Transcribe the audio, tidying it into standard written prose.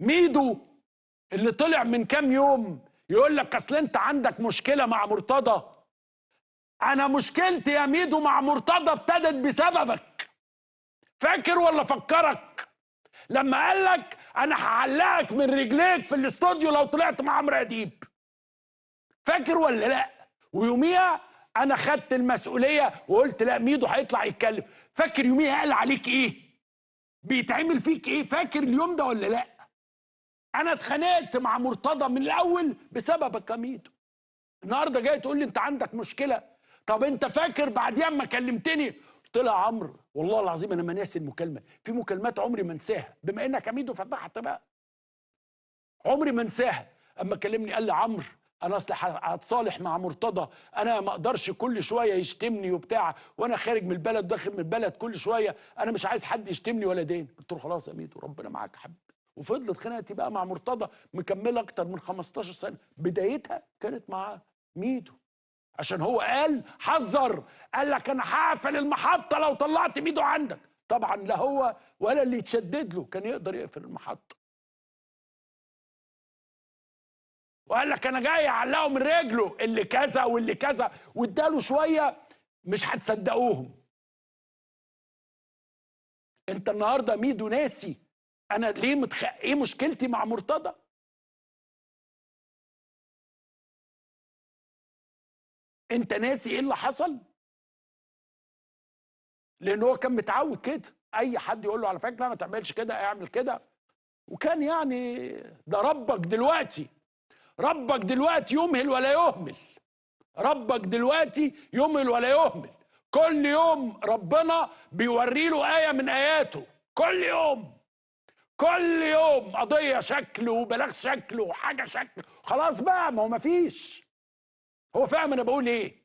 ميدو اللي طلع من كام يوم يقول لك اصل انت عندك مشكله مع مرتضى. انا مشكلتي يا ميدو مع مرتضى ابتدت بسببك. فاكر ولا فكرك لما قال لك انا هعلقك من رجليك في الاستوديو لو طلعت مع عمرو اديب؟ فاكر ولا لا؟ ويوميها انا خدت المسؤوليه وقلت لا، ميدو هيطلع يتكلم. فاكر يوميها قال عليك ايه؟ بيتعمل فيك ايه؟ فاكر اليوم ده ولا لا؟ انا اتخانقت مع مرتضى من الاول بسببك يا ميدو. النهارده جاي تقول لي انت عندك مشكله. طب انت فاكر بعديها اما كلمتني قلت لها عمرو والله العظيم انا ما ناسي المكالمه، في مكالمات عمري ما انساها، بما انك يا ميدو فتحت بقى عمري ما انساها. اما كلمني قال لي عمرو انا اصل هتصالح مع مرتضى، انا ما اقدرش كل شويه يشتمني وبتاع، وانا خارج من البلد داخل من البلد كل شويه، انا مش عايز حد يشتمني ولا دين. قلت له خلاص يا ميدو ربنا معاك يا حبيبي. وفضلت خناقتي بقى مع مرتضى مكمله اكتر من 15 سنه، بدايتها كانت مع ميدو عشان هو قال حذر، قال لك انا هقفل المحطه لو طلعت ميدو عندك. طبعا لا هو ولا اللي يتشدد له كان يقدر يقفل المحطه، وقال لك انا جاي اعلقه من رجله اللي كذا واللي كذا، واداله شويه مش هتصدقوهم. انت النهارده ميدو ناسي انا ليه ايه مشكلتي مع مرتضى؟ انت ناسي ايه اللي حصل؟ لان هو كان متعود كده، اي حد يقول له على فكره ما تعملش كده اعمل كده، وكان يعني ده ربك دلوقتي. ربك دلوقتي يمهل ولا يهمل. ربك دلوقتي يمهل ولا يهمل. كل يوم ربنا بيوري له آية من آياته، كل يوم كل يوم قضية شكل وبلاغ شكل وحاجة شكل. خلاص بقى، ما هو مفيش. هو فاهم انا بقول ايه؟